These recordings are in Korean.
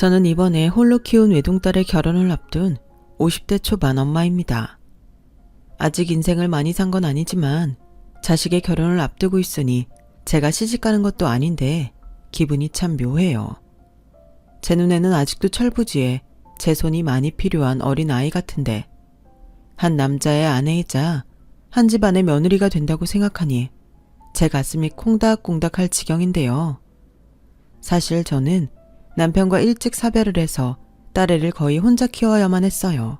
저는 이번에 홀로 키운 외동딸의 결혼을 앞둔 50대 초반 엄마입니다. 아직 인생을 많이 산 건 아니지만 자식의 결혼을 앞두고 있으니 제가 시집가는 것도 아닌데 기분이 참 묘해요. 제 눈에는 아직도 철부지에 제 손이 많이 필요한 어린 아이 같은데 한 남자의 아내이자 한 집안의 며느리가 된다고 생각하니 제 가슴이 콩닥콩닥할 지경인데요. 사실 저는 남편과 일찍 사별을 해서 딸애를 거의 혼자 키워야만 했어요.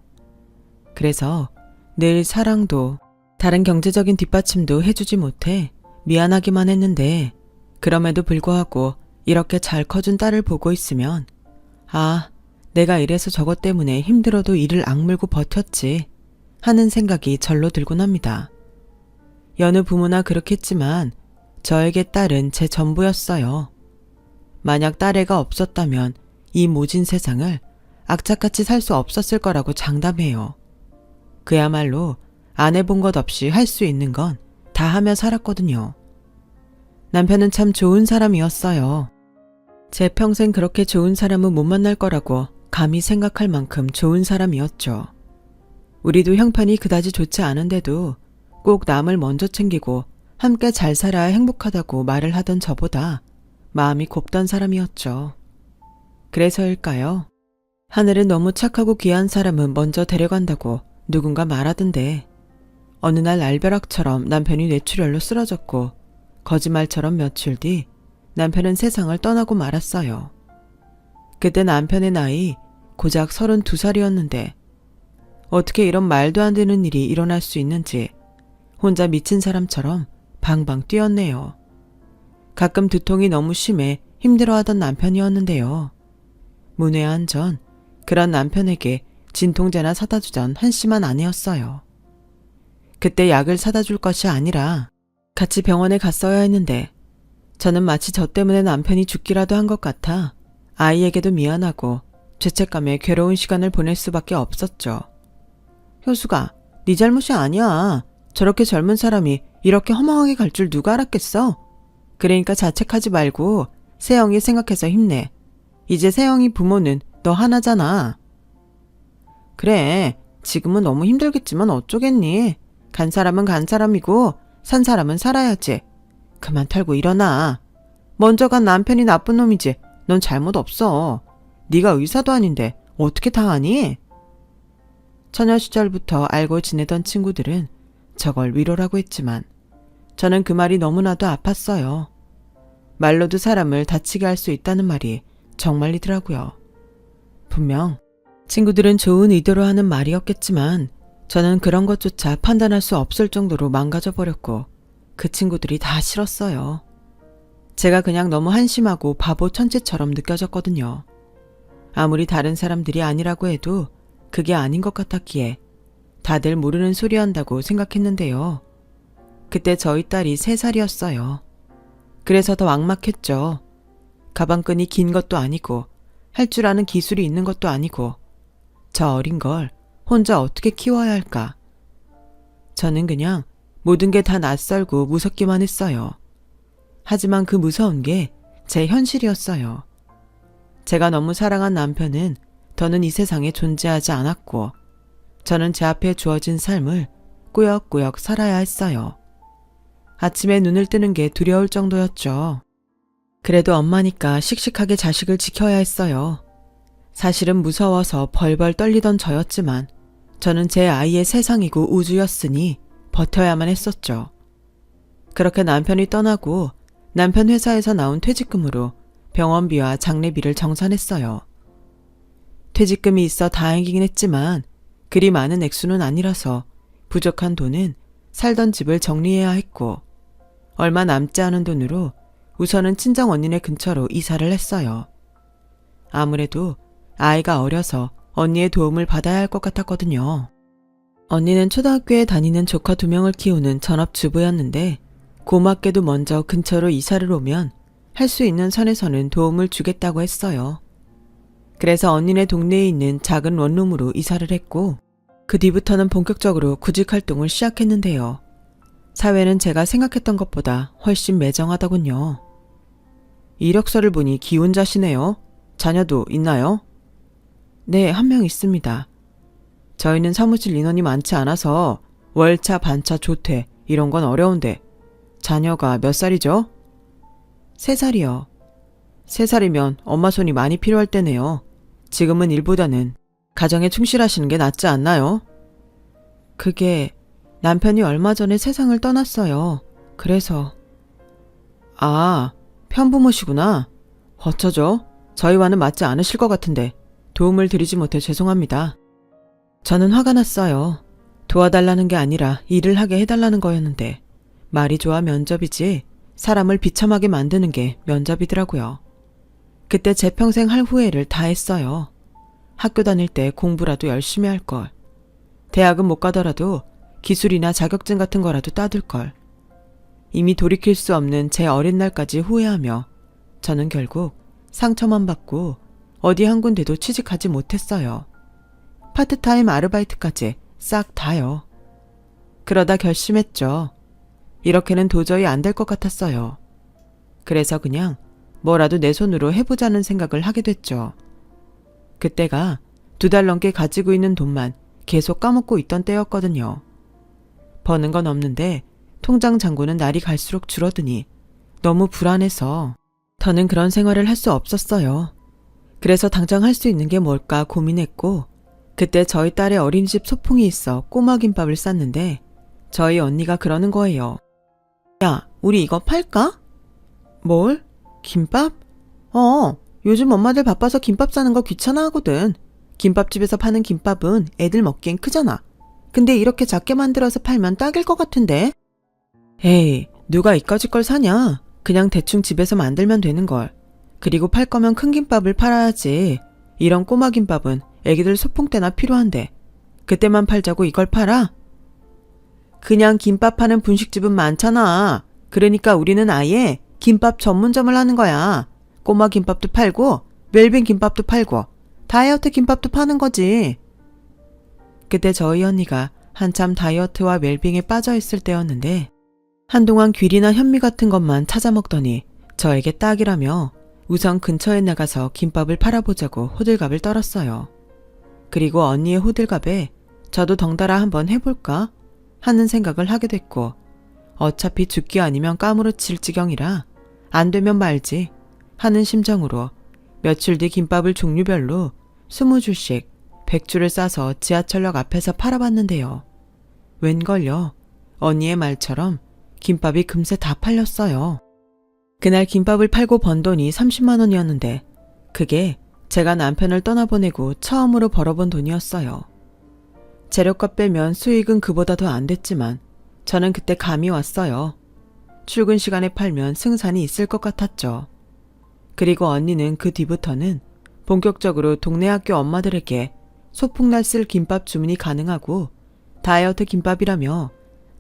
그래서 늘 사랑도 다른 경제적인 뒷받침도 해주지 못해 미안하기만 했는데 그럼에도 불구하고 이렇게 잘 커준 딸을 보고 있으면 내가 이래서 저것 때문에 힘들어도 이를 악물고 버텼지 하는 생각이 절로 들곤 합니다. 여느 부모나 그렇겠지만 저에게 딸은 제 전부였어요. 만약 딸애가 없었다면 이 모진 세상을 악착같이 살 수 없었을 거라고 장담해요. 그야말로 안 해본 것 없이 할 수 있는 건 다 하며 살았거든요. 남편은 참 좋은 사람이었어요. 제 평생 그렇게 좋은 사람은 못 만날 거라고 감히 생각할 만큼 좋은 사람이었죠. 우리도 형편이 그다지 좋지 않은데도 꼭 남을 먼저 챙기고 함께 잘 살아야 행복하다고 말을 하던 저보다 마음이 곱던 사람이었죠. 그래서일까요? 하늘은 너무 착하고 귀한 사람은 먼저 데려간다고 누군가 말하던데 어느 날 날벼락처럼 남편이 뇌출혈로 쓰러졌고 거짓말처럼 며칠 뒤 남편은 세상을 떠나고 말았어요. 그때 남편의 나이 고작 32살이었는데 어떻게 이런 말도 안 되는 일이 일어날 수 있는지 혼자 미친 사람처럼 방방 뛰었네요. 가끔 두통이 너무 심해 힘들어하던 남편이었는데요. 문외한 전 그런 남편에게 진통제나 사다 주던 한심한 아내였어요. 그때 약을 사다 줄 것이 아니라 같이 병원에 갔어야 했는데 저는 마치 저 때문에 남편이 죽기라도 한 것 같아 아이에게도 미안하고 죄책감에 괴로운 시간을 보낼 수밖에 없었죠. 효수가, 네 잘못이 아니야. 저렇게 젊은 사람이 이렇게 허망하게 갈 줄 누가 알았겠어? 그러니까 자책하지 말고 세영이 생각해서 힘내. 이제 세영이 부모는 너 하나잖아. 그래, 지금은 너무 힘들겠지만 어쩌겠니? 간 사람은 간 사람이고 산 사람은 살아야지. 그만 털고 일어나. 먼저 간 남편이 나쁜 놈이지. 넌 잘못 없어. 네가 의사도 아닌데 어떻게 다 아니? 처녀 시절부터 알고 지내던 친구들은 저걸 위로라고 했지만 저는 그 말이 너무나도 아팠어요. 말로도 사람을 다치게 할 수 있다는 말이 정말이더라고요. 분명 친구들은 좋은 의도로 하는 말이었겠지만 저는 그런 것조차 판단할 수 없을 정도로 망가져버렸고 그 친구들이 다 싫었어요. 제가 그냥 너무 한심하고 바보 천치처럼 느껴졌거든요. 아무리 다른 사람들이 아니라고 해도 그게 아닌 것 같았기에 다들 모르는 소리 한다고 생각했는데요. 그때 저희 딸이 3살이었어요. 그래서 더 막막했죠. 가방끈이 긴 것도 아니고 할 줄 아는 기술이 있는 것도 아니고 저 어린 걸 혼자 어떻게 키워야 할까? 저는 그냥 모든 게 다 낯설고 무섭기만 했어요. 하지만 그 무서운 게 제 현실이었어요. 제가 너무 사랑한 남편은 더는 이 세상에 존재하지 않았고 저는 제 앞에 주어진 삶을 꾸역꾸역 살아야 했어요. 아침에 눈을 뜨는 게 두려울 정도였죠. 그래도 엄마니까 씩씩하게 자식을 지켜야 했어요. 사실은 무서워서 벌벌 떨리던 저였지만 저는 제 아이의 세상이고 우주였으니 버텨야만 했었죠. 그렇게 남편이 떠나고 남편 회사에서 나온 퇴직금으로 병원비와 장례비를 정산했어요. 퇴직금이 있어 다행이긴 했지만 그리 많은 액수는 아니라서 부족한 돈은 살던 집을 정리해야 했고 얼마 남지 않은 돈으로 우선은 친정 언니네 근처로 이사를 했어요. 아무래도 아이가 어려서 언니의 도움을 받아야 할 것 같았거든요. 언니는 초등학교에 다니는 조카 2명을 키우는 전업주부였는데 고맙게도 먼저 근처로 이사를 오면 할 수 있는 선에서는 도움을 주겠다고 했어요. 그래서 언니네 동네에 있는 작은 원룸으로 이사를 했고 그 뒤부터는 본격적으로 구직 활동을 시작했는데요. 사회는 제가 생각했던 것보다 훨씬 매정하더군요. 이력서를 보니 기혼자시네요. 자녀도 있나요? 네, 한 명 있습니다. 저희는 사무실 인원이 많지 않아서 월차, 반차, 조퇴 이런 건 어려운데 자녀가 몇 살이죠? 3살이요. 3살이면 엄마 손이 많이 필요할 때네요. 지금은 일보다는 가정에 충실하시는 게 낫지 않나요? 그게 남편이 얼마 전에 세상을 떠났어요. 그래서. 아, 편부모시구나. 어쩌죠? 저희와는 맞지 않으실 것 같은데 도움을 드리지 못해 죄송합니다. 저는 화가 났어요. 도와달라는 게 아니라 일을 하게 해달라는 거였는데 말이 좋아 면접이지 사람을 비참하게 만드는 게 면접이더라고요. 그때 제 평생 할 후회를 다 했어요. 학교 다닐 때 공부라도 열심히 할 걸. 대학은 못 가더라도 기술이나 자격증 같은 거라도 따둘 걸. 이미 돌이킬 수 없는 제 어린 날까지 후회하며 저는 결국 상처만 받고 어디 한 군데도 취직하지 못했어요. 파트타임 아르바이트까지 싹 다요. 그러다 결심했죠. 이렇게는 도저히 안 될 것 같았어요. 그래서 그냥 뭐라도 내 손으로 해보자는 생각을 하게 됐죠. 그때가 2달 넘게 가지고 있는 돈만 계속 까먹고 있던 때였거든요. 버는 건 없는데 통장 잔고는 날이 갈수록 줄어드니 너무 불안해서 더는 그런 생활을 할 수 없었어요. 그래서 당장 할 수 있는 게 뭘까 고민했고 그때 저희 딸의 어린이집 소풍이 있어 꼬마 김밥을 쌌는데 저희 언니가 그러는 거예요. 야, 우리 이거 팔까? 뭘? 김밥? 요즘 엄마들 바빠서 김밥 싸는 거 귀찮아 하거든. 김밥집에서 파는 김밥은 애들 먹기엔 크잖아. 근데 이렇게 작게 만들어서 팔면 딱일 것 같은데? 에이, 누가 이까짓 걸 사냐? 그냥 대충 집에서 만들면 되는 걸. 그리고 팔 거면 큰 김밥을 팔아야지. 이런 꼬마 김밥은 애기들 소풍 때나 필요한데 그때만 팔자고 이걸 팔아? 그냥 김밥 파는 분식집은 많잖아. 그러니까 우리는 아예 김밥 전문점을 하는 거야. 꼬마 김밥도 팔고 웰빙 김밥도 팔고 다이어트 김밥도 파는 거지. 그때 저희 언니가 한참 다이어트와 웰빙에 빠져있을 때였는데 한동안 귤이나 현미 같은 것만 찾아 먹더니 저에게 딱이라며 우선 근처에 나가서 김밥을 팔아보자고 호들갑을 떨었어요. 그리고 언니의 호들갑에 저도 덩달아 한번 해볼까 하는 생각을 하게 됐고 어차피 죽기 아니면 까무러칠 지경이라 안 되면 말지 하는 심정으로 며칠 뒤 김밥을 종류별로 20줄씩 100줄을 싸서 지하철역 앞에서 팔아봤는데요. 웬걸요? 언니의 말처럼 김밥이 금세 다 팔렸어요. 그날 김밥을 팔고 번 돈이 30만 원이었는데 그게 제가 남편을 떠나보내고 처음으로 벌어본 돈이었어요. 재료값 빼면 수익은 그보다 더 안 됐지만 저는 그때 감이 왔어요. 출근 시간에 팔면 승산이 있을 것 같았죠. 그리고 언니는 그 뒤부터는 본격적으로 동네 학교 엄마들에게 소풍날 쓸 김밥 주문이 가능하고 다이어트 김밥이라며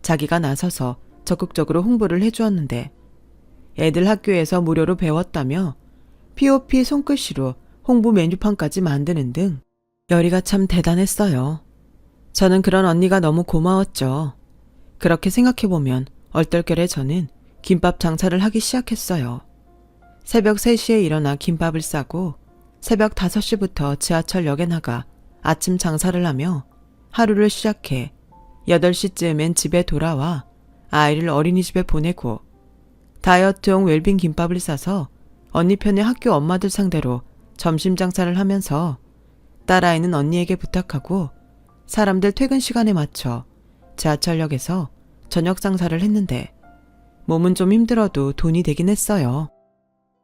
자기가 나서서 적극적으로 홍보를 해주었는데 애들 학교에서 무료로 배웠다며 POP 손글씨로 홍보 메뉴판까지 만드는 등 열의가 참 대단했어요. 저는 그런 언니가 너무 고마웠죠. 그렇게 생각해보면 얼떨결에 저는 김밥 장사를 하기 시작했어요. 새벽 3시에 일어나 김밥을 싸고 새벽 5시부터 지하철역에 나가 아침 장사를 하며 하루를 시작해 8시쯤엔 집에 돌아와 아이를 어린이집에 보내고 다이어트용 웰빙 김밥을 싸서 언니 편의 학교 엄마들 상대로 점심 장사를 하면서 딸아이는 언니에게 부탁하고 사람들 퇴근 시간에 맞춰 지하철역에서 저녁 장사를 했는데 몸은 좀 힘들어도 돈이 되긴 했어요.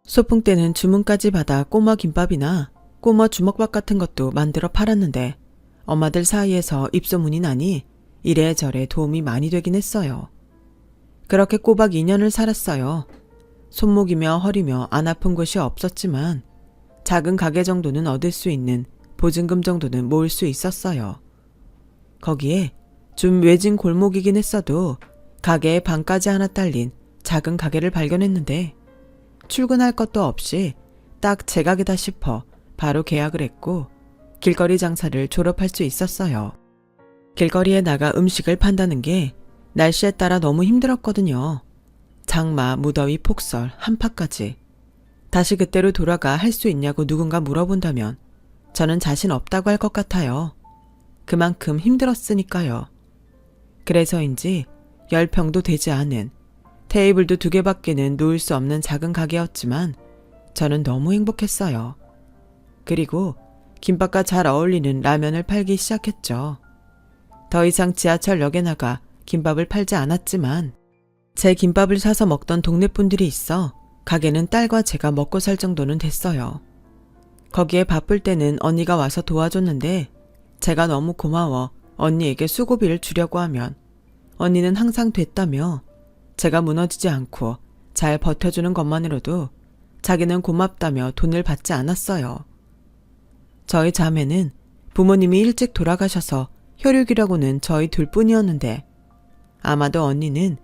소풍 때는 주문까지 받아 꼬마 김밥이나 꼬마 주먹밥 같은 것도 만들어 팔았는데 엄마들 사이에서 입소문이 나니 이래저래 도움이 많이 되긴 했어요. 그렇게 꼬박 2년을 살았어요. 손목이며 허리며 안 아픈 곳이 없었지만 작은 가게 정도는 얻을 수 있는 보증금 정도는 모을 수 있었어요. 거기에 좀 외진 골목이긴 했어도 가게에 방까지 하나 딸린 작은 가게를 발견했는데 출근할 것도 없이 딱 제 가게다 싶어 바로 계약을 했고 길거리 장사를 졸업할 수 있었어요. 길거리에 나가 음식을 판다는 게 날씨에 따라 너무 힘들었거든요. 장마, 무더위, 폭설, 한파까지. 다시 그때로 돌아가 할 수 있냐고 누군가 물어본다면 저는 자신 없다고 할 것 같아요. 그만큼 힘들었으니까요. 그래서인지 10평도 되지 않은 테이블도 2개밖에는 놓을 수 없는 작은 가게였지만 저는 너무 행복했어요. 그리고 김밥과 잘 어울리는 라면을 팔기 시작했죠. 더 이상 지하철역에 나가 김밥을 팔지 않았지만 제 김밥을 사서 먹던 동네 분들이 있어 가게는 딸과 제가 먹고 살 정도는 됐어요. 거기에 바쁠 때는 언니가 와서 도와줬는데 제가 너무 고마워 언니에게 수고비를 주려고 하면 언니는 항상 됐다며 제가 무너지지 않고 잘 버텨주는 것만으로도 자기는 고맙다며 돈을 받지 않았어요. 저희 자매는 부모님이 일찍 돌아가셔서 혈육이라고는 저희 둘뿐이었는데 아마도 언니는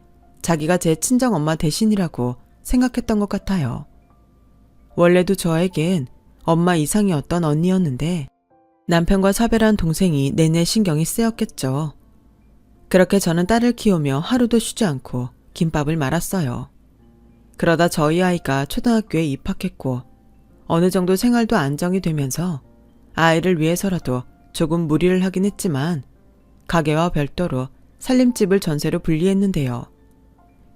자기가 제 친정엄마 대신이라고 생각했던 것 같아요. 원래도 저에겐 엄마 이상이었던 언니였는데 남편과 사별한 동생이 내내 신경이 쓰였겠죠. 그렇게 저는 딸을 키우며 하루도 쉬지 않고 김밥을 말았어요. 그러다 저희 아이가 초등학교에 입학했고 어느 정도 생활도 안정이 되면서 아이를 위해서라도 조금 무리를 하긴 했지만 가게와 별도로 살림집을 전세로 분리했는데요.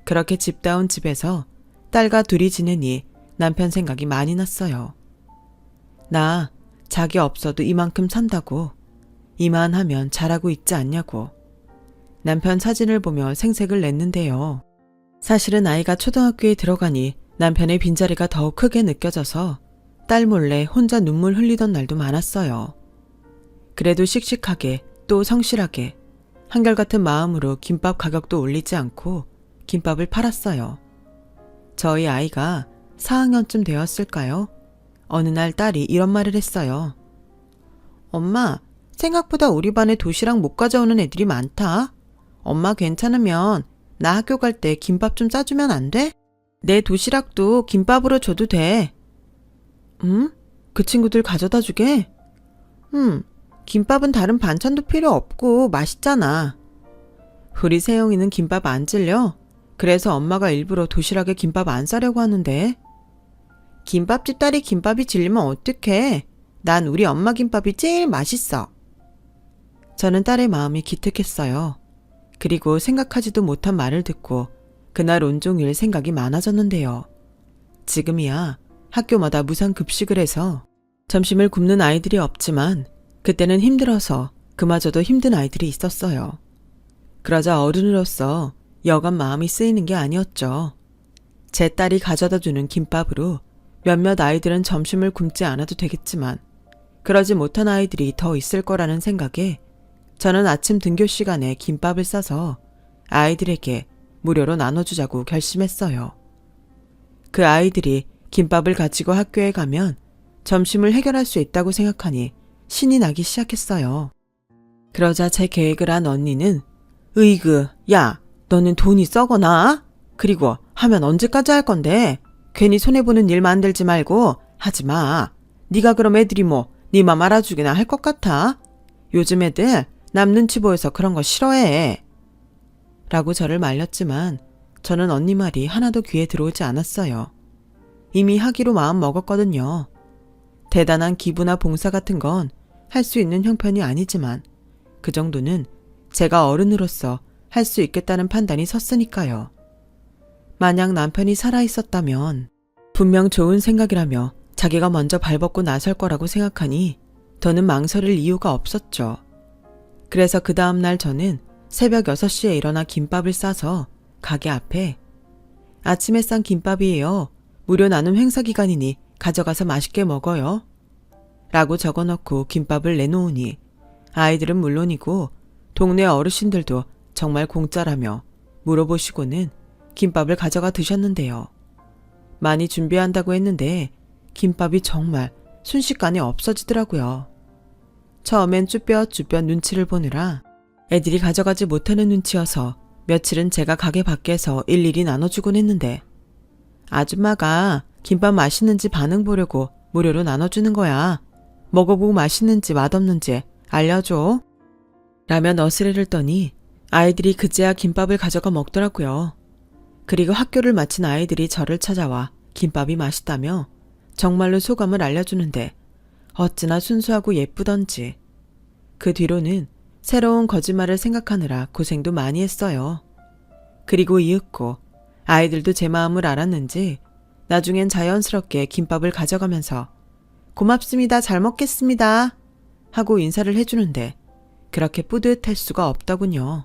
그렇게 집다운 집에서 딸과 둘이 지내니 남편 생각이 많이 났어요. 나 자기 없어도 이만큼 산다고 이만하면 잘하고 있지 않냐고 남편 사진을 보며 생색을 냈는데요. 사실은 아이가 초등학교에 들어가니 남편의 빈자리가 더욱 크게 느껴져서 딸 몰래 혼자 눈물 흘리던 날도 많았어요. 그래도 씩씩하게 또 성실하게 한결같은 마음으로 김밥 가격도 올리지 않고 김밥을 팔았어요. 저희 아이가 4학년쯤 되었을까요? 어느 날 딸이 이런 말을 했어요. 엄마, 생각보다 우리 반에 도시락 못 가져오는 애들이 많다. 엄마 괜찮으면 나 학교 갈 때 김밥 좀 싸주면 안 돼? 내 도시락도 김밥으로 줘도 돼. 그 친구들 가져다 주게? 김밥은 다른 반찬도 필요 없고 맛있잖아. 우리 세영이는 김밥 안 질려? 그래서 엄마가 일부러 도시락에 김밥 안 싸려고 하는데. 김밥집 딸이 김밥이 질리면 어떡해? 난 우리 엄마 김밥이 제일 맛있어. 저는 딸의 마음이 기특했어요. 그리고 생각하지도 못한 말을 듣고 그날 온종일 생각이 많아졌는데요. 지금이야 학교마다 무상급식을 해서 점심을 굶는 아이들이 없지만 그때는 힘들어서 그마저도 힘든 아이들이 있었어요. 그러자 어른으로서 여간 마음이 쓰이는 게 아니었죠. 제 딸이 가져다주는 김밥으로 몇몇 아이들은 점심을 굶지 않아도 되겠지만 그러지 못한 아이들이 더 있을 거라는 생각에 저는 아침 등교 시간에 김밥을 싸서 아이들에게 무료로 나눠주자고 결심했어요. 그 아이들이 김밥을 가지고 학교에 가면 점심을 해결할 수 있다고 생각하니 신이 나기 시작했어요. 그러자 제 계획을 한 언니는 으이그, 야, 너는 돈이 썩어나? 그리고 하면 언제까지 할 건데? 괜히 손해보는 일 만들지 말고 하지 마. 네가 그럼 애들이 뭐 네 맘 알아주기나 할 것 같아? 요즘 애들 남 눈치 보여서 그런 거 싫어해. 라고 저를 말렸지만 저는 언니 말이 하나도 귀에 들어오지 않았어요. 이미 하기로 마음 먹었거든요. 대단한 기부나 봉사 같은 건 할 수 있는 형편이 아니지만 그 정도는 제가 어른으로서 할 수 있겠다는 판단이 섰으니까요. 만약 남편이 살아있었다면 분명 좋은 생각이라며 자기가 먼저 발벗고 나설 거라고 생각하니 더는 망설일 이유가 없었죠. 그래서 그 다음날 저는 새벽 6시에 일어나 김밥을 싸서 가게 앞에 아침에 싼 김밥이에요. 무료 나눔 행사 기간이니 가져가서 맛있게 먹어요. 라고 적어놓고 김밥을 내놓으니 아이들은 물론이고 동네 어르신들도 정말 공짜라며 물어보시고는 김밥을 가져가 드셨는데요. 많이 준비한다고 했는데 김밥이 정말 순식간에 없어지더라고요. 처음엔 쭈뼛쭈뼛 눈치를 보느라 애들이 가져가지 못하는 눈치여서 며칠은 제가 가게 밖에서 일일이 나눠주곤 했는데 아줌마가 김밥 맛있는지 반응 보려고 무료로 나눠주는 거야. 먹어보고 맛있는지 맛없는지 알려줘. 라며 너스레를 떠니 아이들이 그제야 김밥을 가져가 먹더라고요. 그리고 학교를 마친 아이들이 저를 찾아와 김밥이 맛있다며 정말로 소감을 알려주는데 어찌나 순수하고 예쁘던지. 그 뒤로는 새로운 거짓말을 생각하느라 고생도 많이 했어요. 그리고 이윽고 아이들도 제 마음을 알았는지 나중엔 자연스럽게 김밥을 가져가면서 고맙습니다, 잘 먹겠습니다 하고 인사를 해주는데 그렇게 뿌듯할 수가 없더군요.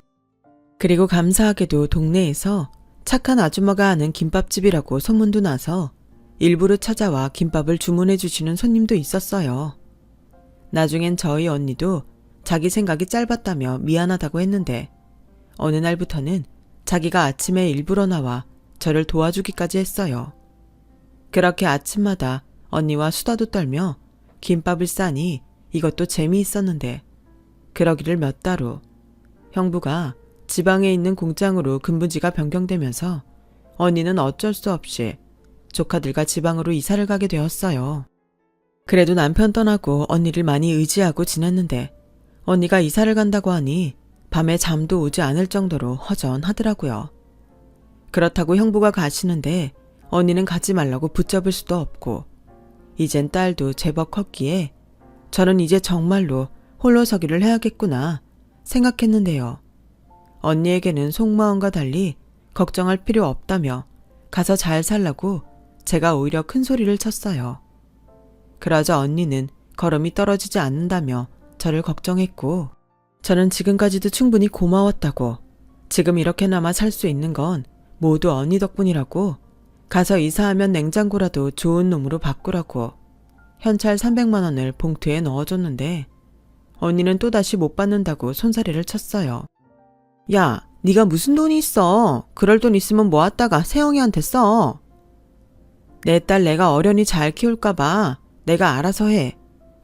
그리고 감사하게도 동네에서 착한 아줌마가 하는 김밥집이라고 소문도 나서 일부러 찾아와 김밥을 주문해 주시는 손님도 있었어요. 나중엔 저희 언니도 자기 생각이 짧았다며 미안하다고 했는데 어느 날부터는 자기가 아침에 일부러 나와 저를 도와주기까지 했어요. 그렇게 아침마다 언니와 수다도 떨며 김밥을 싸니 이것도 재미있었는데 그러기를 몇 달 후 형부가 지방에 있는 공장으로 근무지가 변경되면서 언니는 어쩔 수 없이 조카들과 지방으로 이사를 가게 되었어요. 그래도 남편 떠나고 언니를 많이 의지하고 지냈는데 언니가 이사를 간다고 하니 밤에 잠도 오지 않을 정도로 허전하더라고요. 그렇다고 형부가 가시는데 언니는 가지 말라고 붙잡을 수도 없고 이젠 딸도 제법 컸기에 저는 이제 정말로 홀로 서기를 해야겠구나 생각했는데요. 언니에게는 속마음과 달리 걱정할 필요 없다며 가서 잘 살라고 제가 오히려 큰 소리를 쳤어요. 그러자 언니는 걸음이 떨어지지 않는다며 저를 걱정했고 저는 지금까지도 충분히 고마웠다고 지금 이렇게나마 살 수 있는 건 모두 언니 덕분이라고 가서 이사하면 냉장고라도 좋은 놈으로 바꾸라고 현찰 300만 원을 봉투에 넣어줬는데 언니는 또다시 못 받는다고 손사래를 쳤어요. 야, 네가 무슨 돈이 있어. 그럴 돈 있으면 모았다가 세영이한테 써. 내 딸 내가 어련히 잘 키울까봐 내가 알아서 해.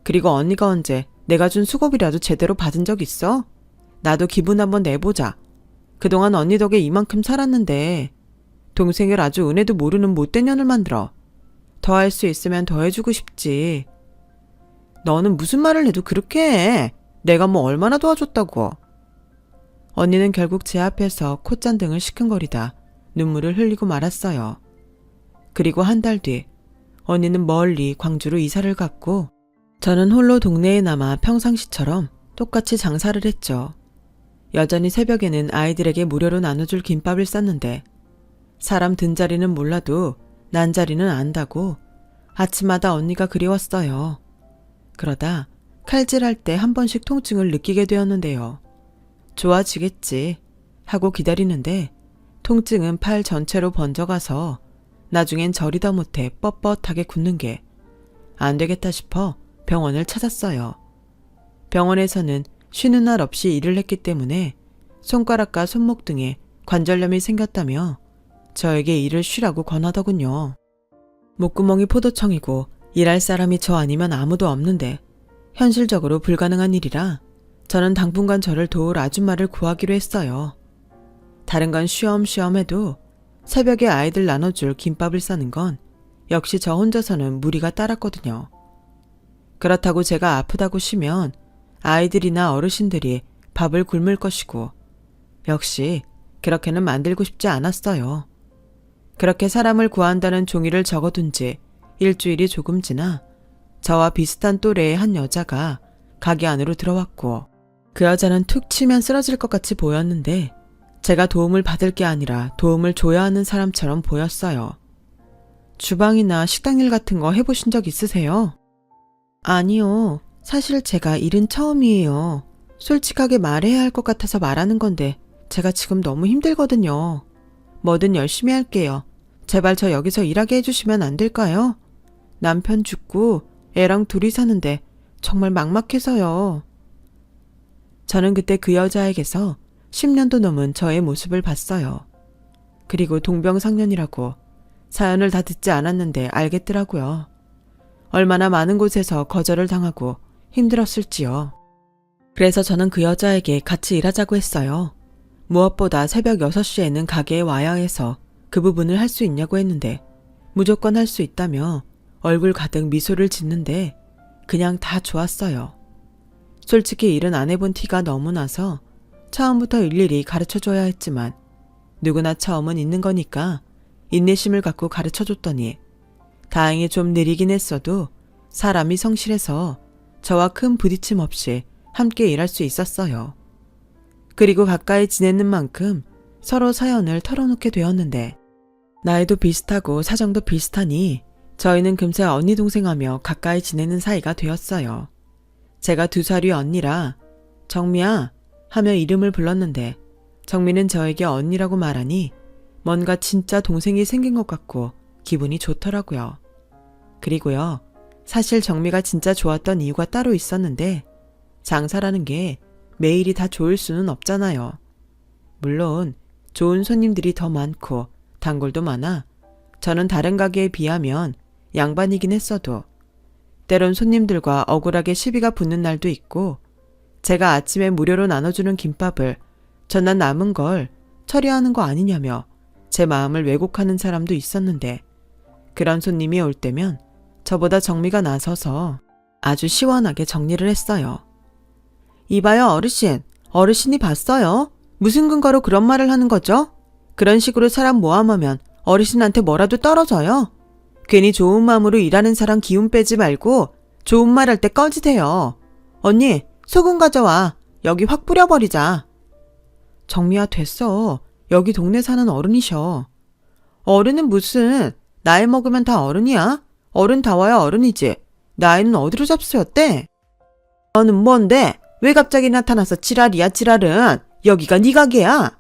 그리고 언니가 언제 내가 준 수고비라도 제대로 받은 적 있어? 나도 기분 한번 내보자. 그동안 언니 덕에 이만큼 살았는데 동생을 아주 은혜도 모르는 못된 년을 만들어. 더 할 수 있으면 더 해주고 싶지. 너는 무슨 말을 해도 그렇게 해. 내가 뭐 얼마나 도와줬다고. 언니는 결국 제 앞에서 콧잔등을 시큰거리다 눈물을 흘리고 말았어요. 그리고 한 달 뒤 언니는 멀리 광주로 이사를 갔고 저는 홀로 동네에 남아 평상시처럼 똑같이 장사를 했죠. 여전히 새벽에는 아이들에게 무료로 나눠줄 김밥을 쌌는데 사람 든 자리는 몰라도 난 자리는 안다고 아침마다 언니가 그리웠어요. 그러다 칼질할 때 한 번씩 통증을 느끼게 되었는데요. 좋아지겠지 하고 기다리는데 통증은 팔 전체로 번져가서 나중엔 저리다 못해 뻣뻣하게 굳는 게 안 되겠다 싶어 병원을 찾았어요. 병원에서는 쉬는 날 없이 일을 했기 때문에 손가락과 손목 등에 관절염이 생겼다며 저에게 일을 쉬라고 권하더군요. 목구멍이 포도청이고 일할 사람이 저 아니면 아무도 없는데 현실적으로 불가능한 일이라 저는 당분간 저를 도울 아줌마를 구하기로 했어요. 다른 건 쉬엄쉬엄 해도 새벽에 아이들 나눠줄 김밥을 싸는 건 역시 저 혼자서는 무리가 따랐거든요. 그렇다고 제가 아프다고 쉬면 아이들이나 어르신들이 밥을 굶을 것이고 역시 그렇게는 만들고 싶지 않았어요. 그렇게 사람을 구한다는 종이를 적어둔 지 일주일이 조금 지나 저와 비슷한 또래의 한 여자가 가게 안으로 들어왔고 그 여자는 툭 치면 쓰러질 것 같이 보였는데 제가 도움을 받을 게 아니라 도움을 줘야 하는 사람처럼 보였어요. 주방이나 식당 일 같은 거 해보신 적 있으세요? 아니요. 사실 제가 일은 처음이에요. 솔직하게 말해야 할 것 같아서 말하는 건데 제가 지금 너무 힘들거든요. 뭐든 열심히 할게요. 제발 저 여기서 일하게 해주시면 안 될까요? 남편 죽고 애랑 둘이 사는데 정말 막막해서요. 저는 그때 그 여자에게서 10년도 넘은 저의 모습을 봤어요. 그리고 동병상련이라고 사연을 다 듣지 않았는데 알겠더라고요. 얼마나 많은 곳에서 거절을 당하고 힘들었을지요. 그래서 저는 그 여자에게 같이 일하자고 했어요. 무엇보다 새벽 6시에는 가게에 와야 해서 그 부분을 할 수 있냐고 했는데 무조건 할 수 있다며 얼굴 가득 미소를 짓는데 그냥 다 좋았어요. 솔직히 일은 안 해본 티가 너무 나서 처음부터 일일이 가르쳐줘야 했지만 누구나 처음은 있는 거니까 인내심을 갖고 가르쳐줬더니 다행히 좀 느리긴 했어도 사람이 성실해서 저와 큰 부딪힘 없이 함께 일할 수 있었어요. 그리고 가까이 지내는 만큼 서로 사연을 털어놓게 되었는데 나이도 비슷하고 사정도 비슷하니 저희는 금세 언니 동생하며 가까이 지내는 사이가 되었어요. 제가 2살 위 언니라 정미야 하며 이름을 불렀는데 정미는 저에게 언니라고 말하니 뭔가 진짜 동생이 생긴 것 같고 기분이 좋더라고요. 그리고요, 사실 정미가 진짜 좋았던 이유가 따로 있었는데 장사라는 게 매일이 다 좋을 수는 없잖아요. 물론 좋은 손님들이 더 많고 단골도 많아 저는 다른 가게에 비하면 양반이긴 했어도 때론 손님들과 억울하게 시비가 붙는 날도 있고 제가 아침에 무료로 나눠주는 김밥을 전날 남은 걸 처리하는 거 아니냐며 제 마음을 왜곡하는 사람도 있었는데 그런 손님이 올 때면 저보다 정미가 나서서 아주 시원하게 정리를 했어요. 이봐요 어르신, 어르신이 봤어요? 무슨 근거로 그런 말을 하는 거죠? 그런 식으로 사람 모함하면 어르신한테 뭐라도 떨어져요? 괜히 좋은 마음으로 일하는 사람 기운 빼지 말고 좋은 말 할 때 꺼지세요. 언니, 소금 가져와. 여기 확 뿌려버리자. 정미야 됐어. 여기 동네 사는 어른이셔. 어른은 무슨, 나이 먹으면 다 어른이야? 어른 다 와야 어른이지. 나이는 어디로 잡수였대? 너는 뭔데? 왜 갑자기 나타나서 지랄이야 지랄은. 여기가 네 가게야.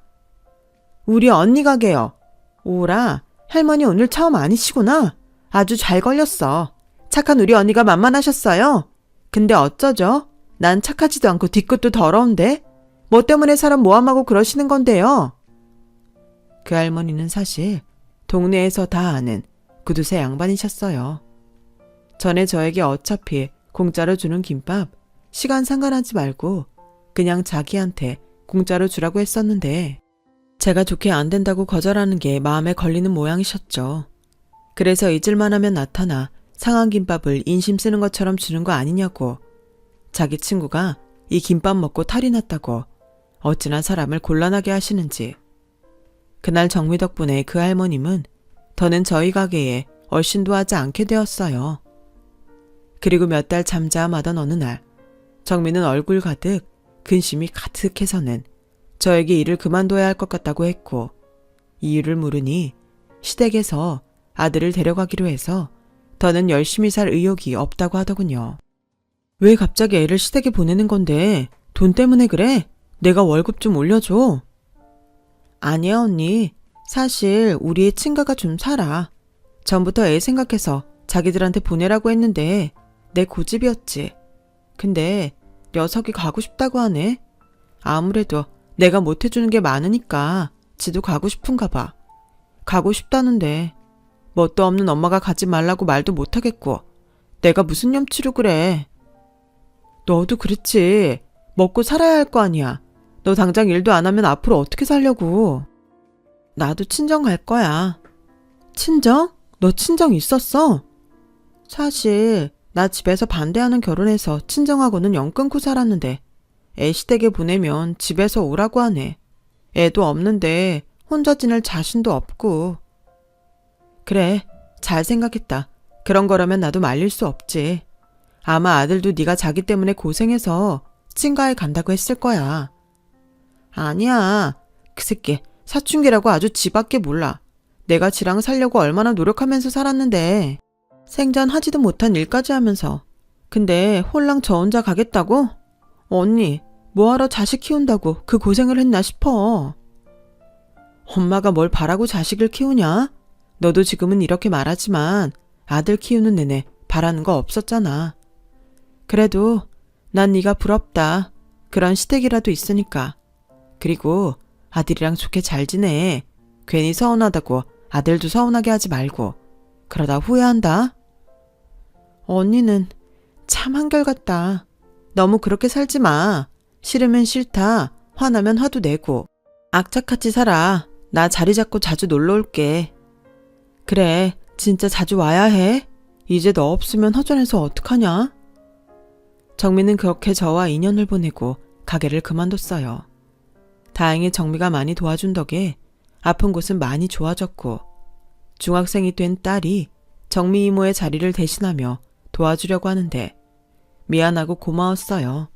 우리 언니 가게요. 오라, 할머니 오늘 처음 아니시구나. 아주 잘 걸렸어. 착한 우리 언니가 만만하셨어요. 근데 어쩌죠? 난 착하지도 않고 뒤끝도 더러운데? 뭐 때문에 사람 모함하고 그러시는 건데요? 그 할머니는 사실 동네에서 다 아는 구두쇠 양반이셨어요. 전에 저에게 어차피 공짜로 주는 김밥 시간 상관하지 말고 그냥 자기한테 공짜로 주라고 했었는데 제가 좋게 안 된다고 거절하는 게 마음에 걸리는 모양이셨죠. 그래서 잊을만 하면 나타나 상한 김밥을 인심 쓰는 것처럼 주는 거 아니냐고. 자기 친구가 이 김밥 먹고 탈이 났다고 어찌나 사람을 곤란하게 하시는지. 그날 정미 덕분에 그 할머님은 더는 저희 가게에 얼씬도 하지 않게 되었어요. 그리고 몇 달 잠잠하던 어느 날 정미는 얼굴 가득 근심이 가득해서는 저에게 일을 그만둬야 할 것 같다고 했고 이유를 물으니 시댁에서 아들을 데려가기로 해서 더는 열심히 살 의욕이 없다고 하더군요. 왜 갑자기 애를 시댁에 보내는 건데 돈 때문에 그래? 내가 월급 좀 올려줘. 아니야 언니. 사실 우리의 친가가 좀 살아. 전부터 애 생각해서 자기들한테 보내라고 했는데 내 고집이었지. 근데 녀석이 가고 싶다고 하네. 아무래도 내가 못해주는 게 많으니까 지도 가고 싶은가 봐. 가고 싶다는데 뭣도 없는 엄마가 가지 말라고 말도 못하겠고 내가 무슨 염치로 그래. 너도 그렇지. 먹고 살아야 할 거 아니야. 너 당장 일도 안 하면 앞으로 어떻게 살려고. 나도 친정 갈 거야. 친정? 너 친정 있었어? 사실 나 집에서 반대하는 결혼해서 친정하고는 연 끊고 살았는데 애 시댁에 보내면 집에서 오라고 하네. 애도 없는데 혼자 지낼 자신도 없고. 그래, 잘 생각했다. 그런 거라면 나도 말릴 수 없지. 아마 아들도 네가 자기 때문에 고생해서 친가에 간다고 했을 거야. 아니야. 그 새끼 사춘기라고 아주 지밖에 몰라. 내가 지랑 살려고 얼마나 노력하면서 살았는데 생전 하지도 못한 일까지 하면서. 근데 홀랑 저 혼자 가겠다고? 언니, 뭐하러 자식 키운다고 그 고생을 했나 싶어. 엄마가 뭘 바라고 자식을 키우냐? 너도 지금은 이렇게 말하지만 아들 키우는 내내 바라는 거 없었잖아. 그래도 난 네가 부럽다. 그런 시댁이라도 있으니까. 그리고 아들이랑 좋게 잘 지내. 괜히 서운하다고 아들도 서운하게 하지 말고. 그러다 후회한다. 언니는 참 한결같다. 너무 그렇게 살지 마. 싫으면 싫다. 화나면 화도 내고. 악착같이 살아. 나 자리 잡고 자주 놀러 올게. 그래, 진짜 자주 와야 해. 이제 너 없으면 허전해서 어떡하냐? 정미는 그렇게 저와 인연을 보내고 가게를 그만뒀어요. 다행히 정미가 많이 도와준 덕에 아픈 곳은 많이 좋아졌고 중학생이 된 딸이 정미 이모의 자리를 대신하며 도와주려고 하는데 미안하고 고마웠어요.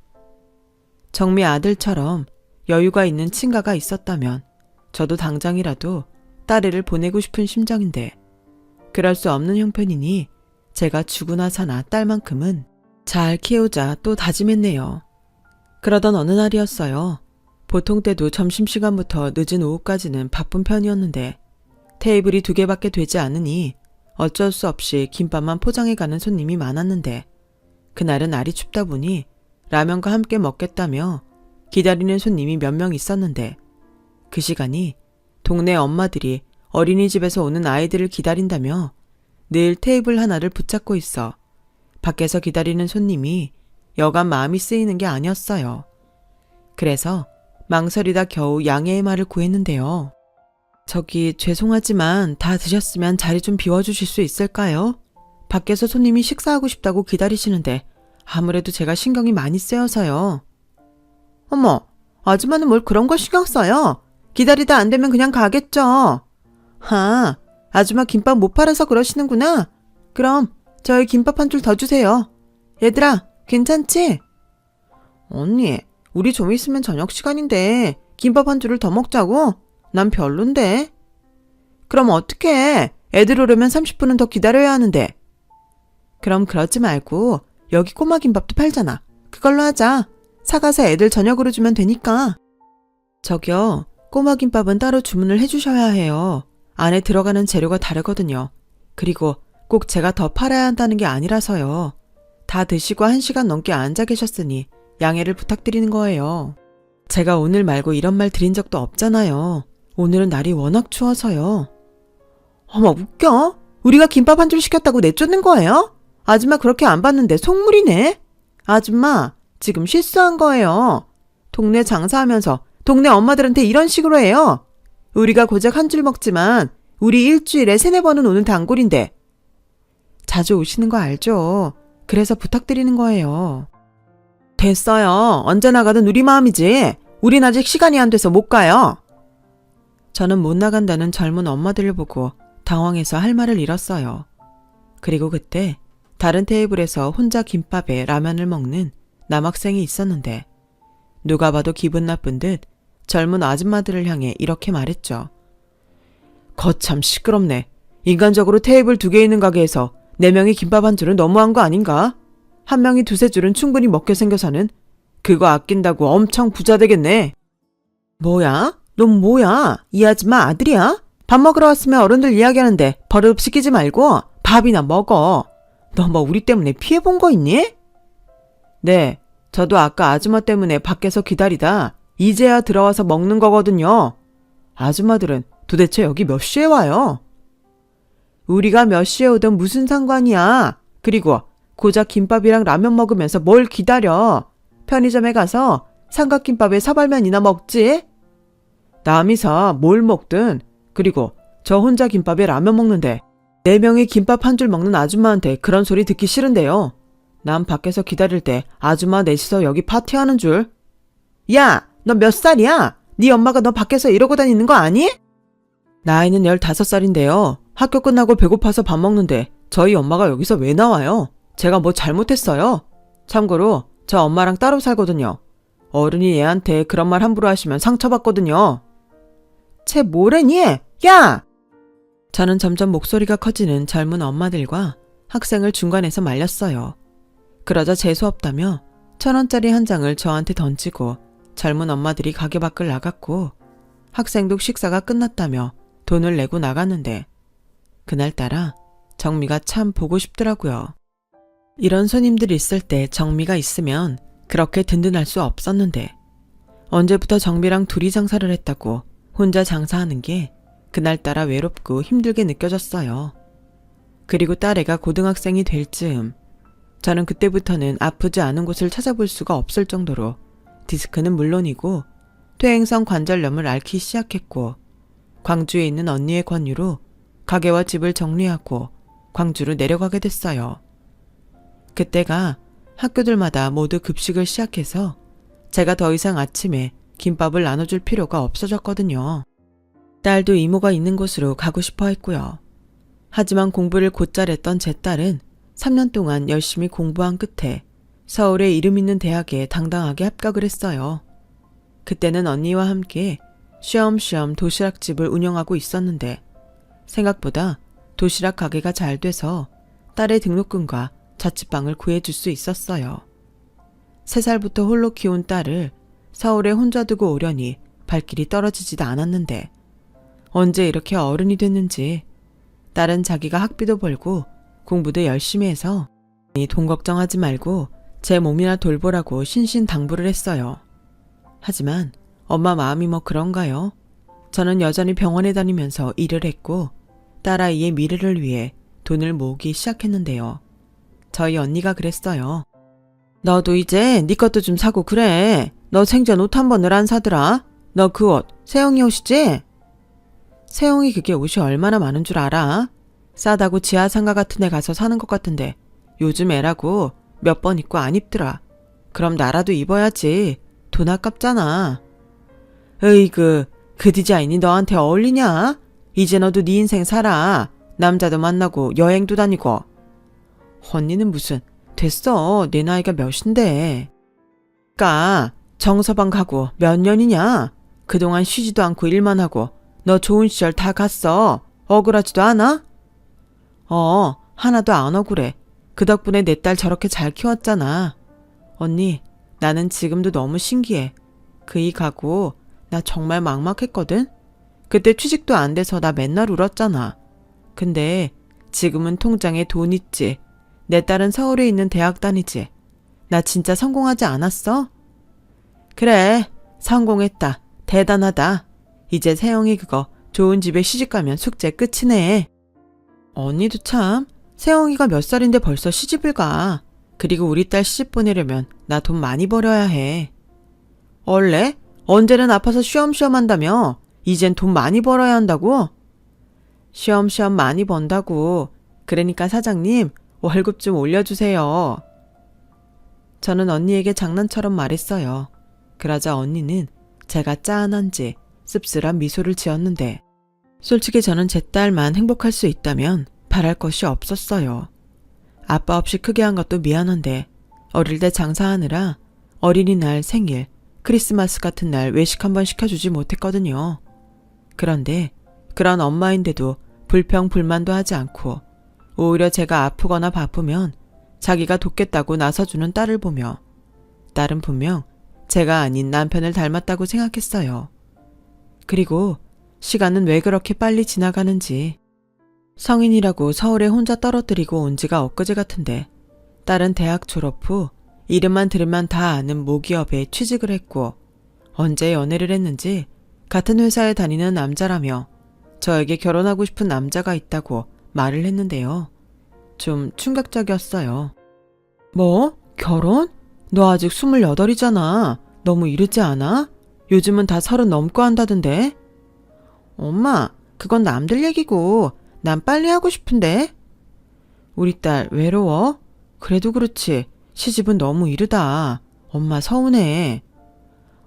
정미 아들처럼 여유가 있는 친가가 있었다면 저도 당장이라도 딸애를 보내고 싶은 심정인데 그럴 수 없는 형편이니 제가 죽으나 사나 딸만큼은 잘 키우자 또 다짐했네요. 그러던 어느 날이었어요. 보통 때도 점심시간부터 늦은 오후까지는 바쁜 편이었는데 테이블이 2개밖에 되지 않으니 어쩔 수 없이 김밥만 포장해가는 손님이 많았는데 그날은 날이 춥다 보니 라면과 함께 먹겠다며 기다리는 손님이 몇 명 있었는데 그 시간이 동네 엄마들이 어린이집에서 오는 아이들을 기다린다며 늘 테이블 하나를 붙잡고 있어 밖에서 기다리는 손님이 여간 마음이 쓰이는 게 아니었어요. 그래서 망설이다 겨우 양해의 말을 구했는데요. 저기 죄송하지만 다 드셨으면 자리 좀 비워주실 수 있을까요? 밖에서 손님이 식사하고 싶다고 기다리시는데 아무래도 제가 신경이 많이 쓰여서요. 어머, 아줌마는 뭘 그런 걸 신경 써요? 기다리다 안 되면 그냥 가겠죠. 아줌마 김밥 못 팔아서 그러시는구나. 그럼 저희 김밥 한 줄 더 주세요. 얘들아, 괜찮지? 언니, 우리 좀 있으면 저녁 시간인데 김밥 한 줄을 더 먹자고? 난 별론데. 그럼 어떡해? 애들 오려면 30분은 더 기다려야 하는데. 그럼 그러지 말고 여기 꼬마 김밥도 팔잖아. 그걸로 하자. 사가서 애들 저녁으로 주면 되니까. 저기요, 꼬마 김밥은 따로 주문을 해주셔야 해요. 안에 들어가는 재료가 다르거든요. 그리고 꼭 제가 더 팔아야 한다는 게 아니라서요. 다 드시고 1시간 넘게 앉아 계셨으니 양해를 부탁드리는 거예요. 제가 오늘 말고 이런 말 드린 적도 없잖아요. 오늘은 날이 워낙 추워서요. 어머, 웃겨? 우리가 김밥 한 줄 시켰다고 내쫓는 거예요? 아줌마 그렇게 안 봤는데 속물이네. 아줌마, 지금 실수한 거예요. 동네 장사하면서 동네 엄마들한테 이런 식으로 해요. 우리가 고작 한 줄 먹지만 우리 일주일에 3-4번은 오는 단골인데. 자주 오시는 거 알죠? 그래서 부탁드리는 거예요. 됐어요. 언제 나가든 우리 마음이지. 우린 아직 시간이 안 돼서 못 가요. 저는 못 나간다는 젊은 엄마들을 보고 당황해서 할 말을 잃었어요. 그리고 그때 다른 테이블에서 혼자 김밥에 라면을 먹는 남학생이 있었는데 누가 봐도 기분 나쁜 듯 젊은 아줌마들을 향해 이렇게 말했죠. 거참 시끄럽네. 인간적으로 테이블 2개 있는 가게에서 4명이 김밥 한 줄은 너무한 거 아닌가? 한 명이 2-3줄은 충분히 먹게 생겨서는 그거 아낀다고 엄청 부자 되겠네. 뭐야? 넌 뭐야? 이 아줌마 아들이야? 밥 먹으러 왔으면 어른들 이야기하는데 버릇 시키지 말고 밥이나 먹어. 너 뭐 우리 때문에 피해본 거 있니? 네, 저도 아까 아줌마 때문에 밖에서 기다리다 이제야 들어와서 먹는 거거든요. 아줌마들은 도대체 여기 몇 시에 와요? 우리가 몇 시에 오든 무슨 상관이야. 그리고 고작 김밥이랑 라면 먹으면서 뭘 기다려. 편의점에 가서 삼각김밥에 사발면이나 먹지. 남이 사 뭘 먹든. 그리고 저 혼자 김밥에 라면 먹는데 4명이 김밥 한 줄 먹는 아줌마한테 그런 소리 듣기 싫은데요. 난 밖에서 기다릴 때 아줌마 넷이서 여기 파티하는 줄. 야, 너 몇 살이야? 네 엄마가 너 밖에서 이러고 다니는 거 아니? 나이는 15살인데요. 학교 끝나고 배고파서 밥 먹는데 저희 엄마가 여기서 왜 나와요? 제가 뭐 잘못했어요? 참고로 저 엄마랑 따로 살거든요. 어른이 얘한테 그런 말 함부로 하시면 상처받거든요. 쟤 뭐래니? 야! 저는 점점 목소리가 커지는 젊은 엄마들과 학생을 중간에서 말렸어요. 그러자 재수없다며 1,000원짜리 한 장을 저한테 던지고 젊은 엄마들이 가게 밖을 나갔고 학생도 식사가 끝났다며 돈을 내고 나갔는데 그날따라 정미가 참 보고 싶더라고요. 이런 손님들이 있을 때 정미가 있으면 그렇게 든든할 수 없었는데 언제부터 정미랑 둘이 장사를 했다고 혼자 장사하는 게 그날따라 외롭고 힘들게 느껴졌어요. 그리고 딸애가 고등학생이 될 즈음 저는 그때부터는 아프지 않은 곳을 찾아볼 수가 없을 정도로 디스크는 물론이고 퇴행성 관절염을 앓기 시작했고 광주에 있는 언니의 권유로 가게와 집을 정리하고 광주로 내려가게 됐어요. 그때가 학교들마다 모두 급식을 시작해서 제가 더 이상 아침에 김밥을 나눠줄 필요가 없어졌거든요. 딸도 이모가 있는 곳으로 가고 싶어 했고요. 하지만 공부를 곧잘 했던 제 딸은 3년 동안 열심히 공부한 끝에 서울의 이름 있는 대학에 당당하게 합격을 했어요. 그때는 언니와 함께 쉬엄쉬엄 도시락집을 운영하고 있었는데 생각보다 도시락 가게가 잘 돼서 딸의 등록금과 자취방을 구해줄 수 있었어요. 3살부터 홀로 키운 딸을 서울에 혼자 두고 오려니 발길이 떨어지지도 않았는데 언제 이렇게 어른이 됐는지 딸은 자기가 학비도 벌고 공부도 열심히 해서 돈 걱정하지 말고 제 몸이나 돌보라고 신신당부를 했어요. 하지만 엄마 마음이 뭐 그런가요? 저는 여전히 병원에 다니면서 일을 했고 딸아이의 미래를 위해 돈을 모으기 시작했는데요. 저희 언니가 그랬어요. 너도 이제 네 것도 좀 사고 그래. 너 생전 옷 한 번을 안 사더라. 너 그 옷 세영이 옷이지? 세영이 그게 옷이 얼마나 많은 줄 알아? 싸다고 지하상가 같은 데 가서 사는 것 같은데 요즘 애라고 몇 번 입고 안 입더라. 그럼 나라도 입어야지. 돈 아깝잖아. 으이그 그 디자인이 너한테 어울리냐? 이제 너도 네 인생 살아. 남자도 만나고 여행도 다니고. 언니는 무슨 됐어. 내 나이가 몇인데. 그니까 정서방 가고 몇 년이냐? 그동안 쉬지도 않고 일만 하고 너 좋은 시절 다 갔어. 억울하지도 않아? 하나도 안 억울해. 그 덕분에 내 딸 저렇게 잘 키웠잖아. 언니, 나는 지금도 너무 신기해. 그 이 가고 나 정말 막막했거든? 그때 취직도 안 돼서 나 맨날 울었잖아. 근데 지금은 통장에 돈 있지. 내 딸은 서울에 있는 대학 다니지. 나 진짜 성공하지 않았어? 그래, 성공했다. 대단하다. 이제 세영이 그거 좋은 집에 시집가면 숙제 끝이네. 언니도 참, 세영이가 몇 살인데 벌써 시집을 가. 그리고 우리 딸 시집 보내려면 나 돈 많이 벌어야 해. 원래? 언제는 아파서 쉬엄쉬엄 한다며? 이젠 돈 많이 벌어야 한다고? 쉬엄쉬엄 많이 번다고. 그러니까 사장님, 월급 좀 올려주세요. 저는 언니에게 장난처럼 말했어요. 그러자 언니는 제가 짠한지 씁쓸한 미소를 지었는데 솔직히 저는 제 딸만 행복할 수 있다면 바랄 것이 없었어요. 아빠 없이 크게 한 것도 미안한데 어릴 때 장사하느라 어린이날, 생일, 크리스마스 같은 날 외식 한번 시켜주지 못했거든요. 그런데 그런 엄마인데도 불평 불만도 하지 않고 오히려 제가 아프거나 바쁘면 자기가 돕겠다고 나서주는 딸을 보며 딸은 분명 제가 아닌 남편을 닮았다고 생각했어요. 그리고 시간은 왜 그렇게 빨리 지나가는지. 성인이라고 서울에 혼자 떨어뜨리고 온 지가 엊그제 같은데 딸은 대학 졸업 후 이름만 들으면 다 아는 모기업에 취직을 했고 언제 연애를 했는지 같은 회사에 다니는 남자라며 저에게 결혼하고 싶은 남자가 있다고 말을 했는데요. 좀 충격적이었어요. 뭐? 결혼? 너 아직 28이잖아. 너무 이르지 않아? 요즘은 다 30 넘고 한다던데. 엄마, 그건 남들 얘기고 난 빨리 하고 싶은데. 우리 딸 외로워? 그래도 그렇지. 시집은 너무 이르다. 엄마 서운해.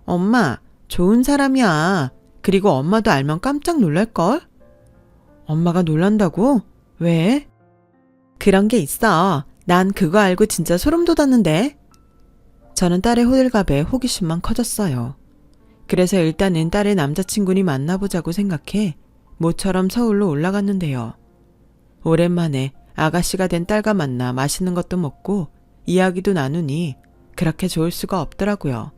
엄마, 좋은 사람이야. 그리고 엄마도 알면 깜짝 놀랄걸? 엄마가 놀란다고? 왜? 그런 게 있어. 난 그거 알고 진짜 소름 돋았는데. 저는 딸의 호들갑에 호기심만 커졌어요. 그래서 일단은 딸의 남자친구니 만나보자고 생각해 모처럼 서울로 올라갔는데요. 오랜만에 아가씨가 된 딸과 만나 맛있는 것도 먹고 이야기도 나누니 그렇게 좋을 수가 없더라고요.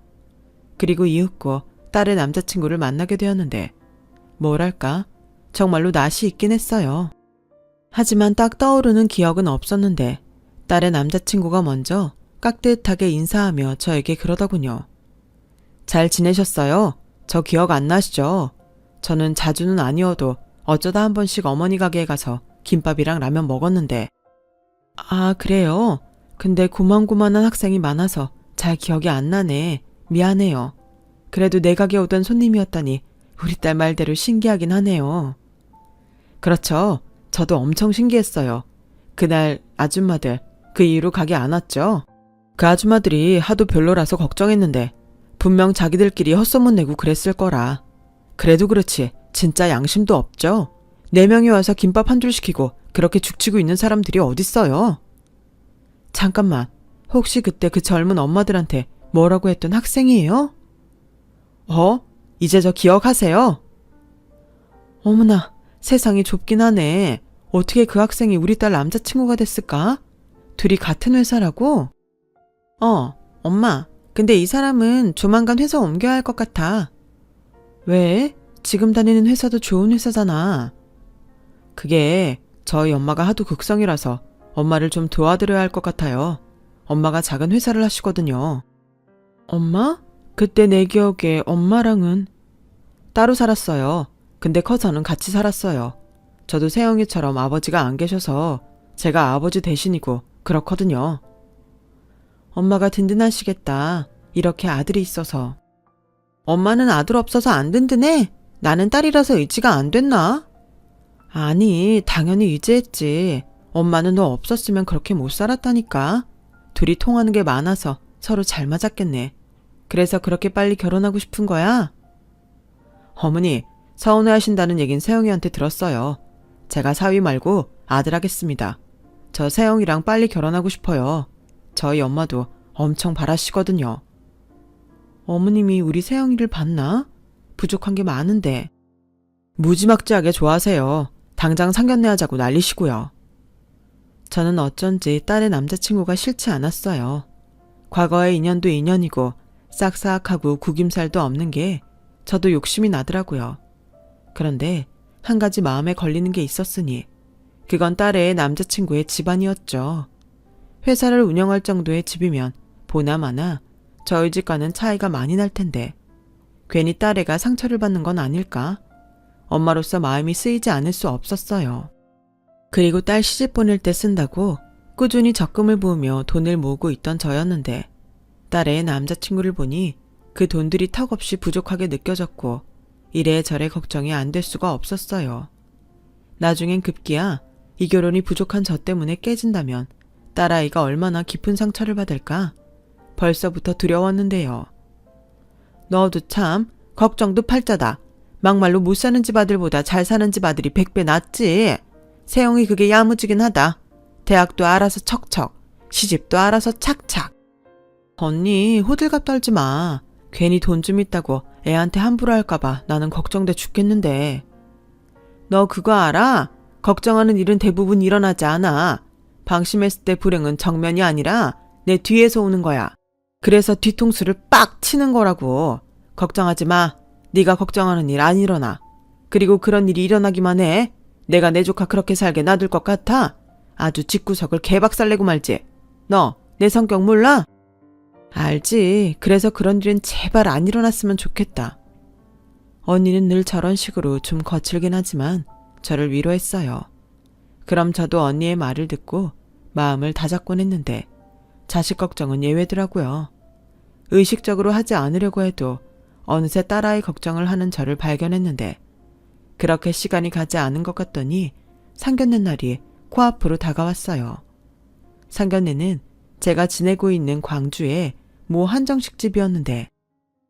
그리고 이윽고 딸의 남자친구를 만나게 되었는데 뭐랄까 정말로 낯이 있긴 했어요. 하지만 딱 떠오르는 기억은 없었는데 딸의 남자친구가 먼저 깍듯하게 인사하며 저에게 그러더군요. 잘 지내셨어요? 저 기억 안 나시죠? 저는 자주는 아니어도 어쩌다 한 번씩 어머니 가게에 가서 김밥이랑 라면 먹었는데. 아, 그래요? 근데 고만고만한 학생이 많아서 잘 기억이 안 나네. 미안해요. 그래도 내 가게 오던 손님이었다니 우리 딸 말대로 신기하긴 하네요. 그렇죠. 저도 엄청 신기했어요. 그날 아줌마들 그 이후로 가게 안 왔죠? 그 아줌마들이 하도 별로라서 걱정했는데 분명 자기들끼리 헛소문 내고 그랬을 거라. 그래도 그렇지 진짜 양심도 없죠? 4명이 와서 김밥 한 줄 시키고 그렇게 죽치고 있는 사람들이 어딨어요? 잠깐만, 혹시 그때 그 젊은 엄마들한테 뭐라고 했던 학생이에요? 이제 저 기억하세요? 어머나, 세상이 좁긴 하네. 어떻게 그 학생이 우리 딸 남자친구가 됐을까? 둘이 같은 회사라고? 엄마. 근데 이 사람은 조만간 회사 옮겨야 할 것 같아. 왜? 지금 다니는 회사도 좋은 회사잖아. 그게 저희 엄마가 하도 극성이라서 엄마를 좀 도와드려야 할 것 같아요. 엄마가 작은 회사를 하시거든요. 엄마? 그때 내 기억에 엄마랑은 따로 살았어요. 근데 커서는 같이 살았어요. 저도 세영이처럼 아버지가 안 계셔서 제가 아버지 대신이고 그렇거든요. 엄마가 든든하시겠다. 이렇게 아들이 있어서. 엄마는 아들 없어서 안 든든해? 나는 딸이라서 의지가 안 됐나? 아니, 당연히 의지했지. 엄마는 너 없었으면 그렇게 못 살았다니까. 둘이 통하는 게 많아서 서로 잘 맞았겠네. 그래서 그렇게 빨리 결혼하고 싶은 거야? 어머니, 서운해 하신다는 얘긴 세영이한테 들었어요. 제가 사위 말고 아들 하겠습니다. 저 세영이랑 빨리 결혼하고 싶어요. 저희 엄마도 엄청 바라시거든요. 어머님이 우리 세영이를 봤나? 부족한 게 많은데. 무지막지하게 좋아하세요. 당장 상견례 하자고 난리시고요. 저는 어쩐지 딸의 남자친구가 싫지 않았어요. 과거의 인연도 인연이고 싹싹하고 구김살도 없는 게 저도 욕심이 나더라고요. 그런데 한 가지 마음에 걸리는 게 있었으니 그건 딸의 남자친구의 집안이었죠. 회사를 운영할 정도의 집이면 보나마나 저희 집과는 차이가 많이 날 텐데 괜히 딸애가 상처를 받는 건 아닐까? 엄마로서 마음이 쓰이지 않을 수 없었어요. 그리고 딸 시집 보낼 때 쓴다고 꾸준히 적금을 부으며 돈을 모으고 있던 저였는데 딸의 남자친구를 보니 그 돈들이 턱없이 부족하게 느껴졌고 이래저래 걱정이 안 될 수가 없었어요. 나중엔 급기야 이 결혼이 부족한 저 때문에 깨진다면 딸아이가 얼마나 깊은 상처를 받을까? 벌써부터 두려웠는데요. 너도 참 걱정도 팔자다. 막말로 못 사는 집 아들보다 잘 사는 집 아들이 100배 낫지. 세영이 그게 야무지긴 하다. 대학도 알아서 척척, 시집도 알아서 착착. 언니 호들갑 떨지 마. 괜히 돈 좀 있다고 애한테 함부로 할까봐 나는 걱정돼 죽겠는데. 너 그거 알아? 걱정하는 일은 대부분 일어나지 않아. 방심했을 때 불행은 정면이 아니라 내 뒤에서 오는 거야. 그래서 뒤통수를 빡 치는 거라고. 걱정하지 마. 네가 걱정하는 일 안 일어나. 그리고 그런 일이 일어나기만 해. 내가 내 조카 그렇게 살게 놔둘 것 같아? 아주 집구석을 개박살내고 말지. 너 내 성격 몰라? 알지. 그래서 그런 일은 제발 안 일어났으면 좋겠다. 언니는 늘 저런 식으로 좀 거칠긴 하지만 저를 위로했어요. 그럼 저도 언니의 말을 듣고 마음을 다잡곤 했는데 자식 걱정은 예외더라고요. 의식적으로 하지 않으려고 해도 어느새 딸아이 걱정을 하는 저를 발견했는데 그렇게 시간이 가지 않은 것 같더니 상견례 날이 코앞으로 다가왔어요. 상견례는 제가 지내고 있는 광주의 모 한정식집이었는데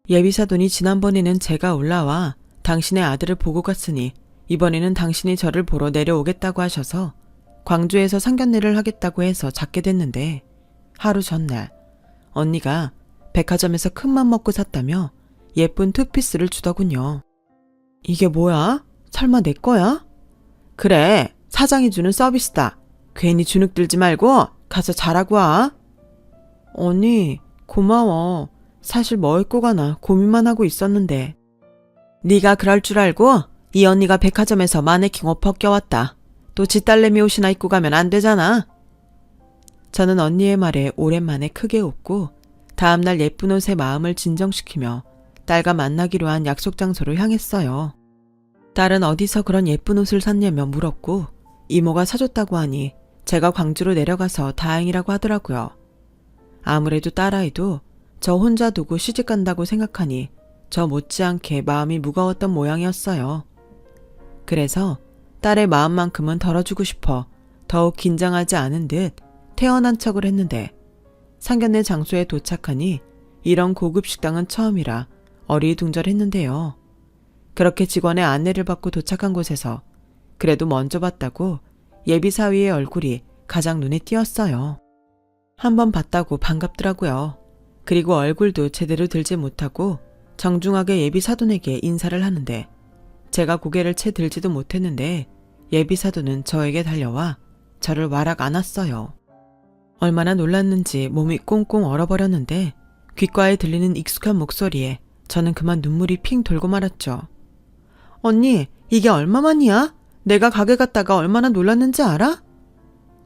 예비사돈이 지난번에는 제가 올라와 당신의 아들을 보고 갔으니 이번에는 당신이 저를 보러 내려오겠다고 하셔서 광주에서 상견례를 하겠다고 해서 잡게 됐는데 하루 전날 언니가 백화점에서 큰맘 먹고 샀다며 예쁜 투피스를 주더군요. 이게 뭐야? 설마 내 거야? 그래, 사장이 주는 서비스다. 괜히 주눅 들지 말고 가서 잘하고 와. 언니, 고마워. 사실 뭐 입고 가나 고민만 하고 있었는데. 네가 그럴 줄 알고 이 언니가 백화점에서 마네킹 옷 벗겨왔다. 또 지 딸내미 옷이나 입고 가면 안 되잖아. 저는 언니의 말에 오랜만에 크게 웃고 다음날 예쁜 옷에 마음을 진정시키며 딸과 만나기로 한 약속 장소로 향했어요. 딸은 어디서 그런 예쁜 옷을 샀냐며 물었고 이모가 사줬다고 하니 제가 광주로 내려가서 다행이라고 하더라고요. 아무래도 딸아이도 저 혼자 두고 시집간다고 생각하니 저 못지않게 마음이 무거웠던 모양이었어요. 그래서 딸의 마음만큼은 덜어주고 싶어 더욱 긴장하지 않은 듯 태어난 척을 했는데 상견례 장소에 도착하니 이런 고급 식당은 처음이라 어리둥절했는데요. 그렇게 직원의 안내를 받고 도착한 곳에서 그래도 먼저 봤다고 예비 사위의 얼굴이 가장 눈에 띄었어요. 한번 봤다고 반갑더라고요. 그리고 얼굴도 제대로 들지 못하고 정중하게 예비 사돈에게 인사를 하는데 제가 고개를 채 들지도 못했는데 예비 사돈은 저에게 달려와 저를 와락 안았어요. 얼마나 놀랐는지 몸이 꽁꽁 얼어버렸는데 귓가에 들리는 익숙한 목소리에 저는 그만 눈물이 핑 돌고 말았죠. 언니, 이게 얼마만이야? 내가 가게 갔다가 얼마나 놀랐는지 알아?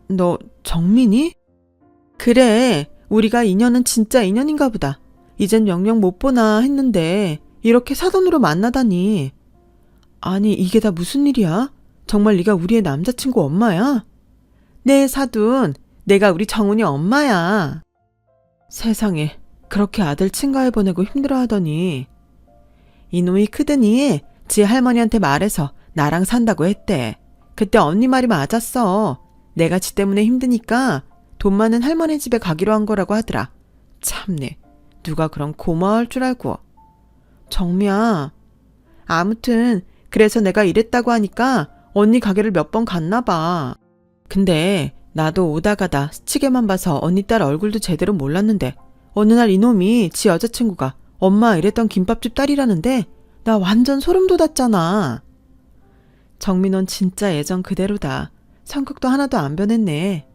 너 정민이? 그래, 우리가 인연은 진짜 인연인가 보다. 이젠 영영 못 보나 했는데 이렇게 사돈으로 만나다니. 아니, 이게 다 무슨 일이야? 정말 네가 우리의 남자친구 엄마야? 네, 사돈. 내가 우리 정훈이 엄마야. 세상에, 그렇게 아들 친가해보내고 힘들어하더니 이놈이 크더니 지 할머니한테 말해서 나랑 산다고 했대. 그때 언니 말이 맞았어. 내가 지 때문에 힘드니까 돈 많은 할머니 집에 가기로 한 거라고 하더라. 참네, 누가 그런 고마워할 줄 알고. 정미야, 아무튼 그래서 내가 이랬다고 하니까 언니 가게를 몇 번 갔나 봐. 근데 나도 오다 가다 스치게만 봐서 언니 딸 얼굴도 제대로 몰랐는데 어느 날 이놈이 지 여자친구가 엄마 이랬던 김밥집 딸이라는데 나 완전 소름 돋았잖아. 정민원 진짜 예전 그대로다. 성격도 하나도 안 변했네.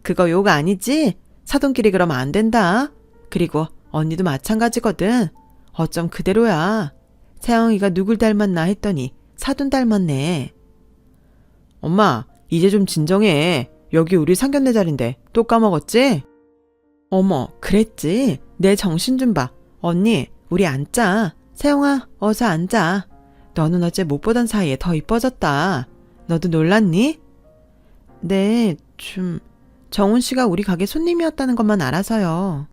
그거 욕 아니지? 사돈끼리 그러면 안 된다. 그리고 언니도 마찬가지거든. 어쩜 그대로야. 세영이가 누굴 닮았나 했더니 사돈 닮았네. 엄마, 이제 좀 진정해. 여기 우리 상견례 자리인데 또 까먹었지? 어머, 그랬지? 내 정신 좀 봐. 언니, 우리 앉자. 세영아, 어서 앉아. 너는 어째 못 보던 사이에 더 이뻐졌다. 너도 놀랐니? 네, 정훈 씨가 우리 가게 손님이었다는 것만 알아서요.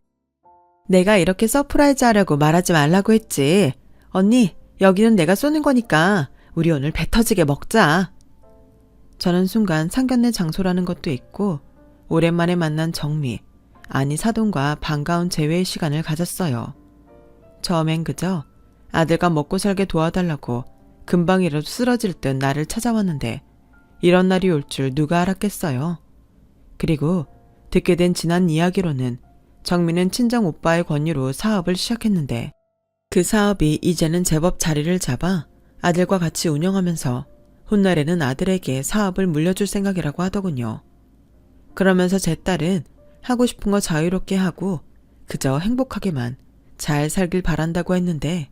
내가 이렇게 서프라이즈 하려고 말하지 말라고 했지. 언니, 여기는 내가 쏘는 거니까 우리 오늘 배 터지게 먹자. 저는 순간 상견례 장소라는 것도 있고 오랜만에 만난 정미, 아니 사돈과 반가운 재회의 시간을 가졌어요. 처음엔 그저 아들과 먹고 살게 도와달라고 금방이라도 쓰러질 듯 나를 찾아왔는데 이런 날이 올 줄 누가 알았겠어요. 그리고 듣게 된 지난 이야기로는 정민은 친정 오빠의 권유로 사업을 시작했는데 그 사업이 이제는 제법 자리를 잡아 아들과 같이 운영하면서 훗날에는 아들에게 사업을 물려줄 생각이라고 하더군요. 그러면서 제 딸은 하고 싶은 거 자유롭게 하고 그저 행복하게만 잘 살길 바란다고 했는데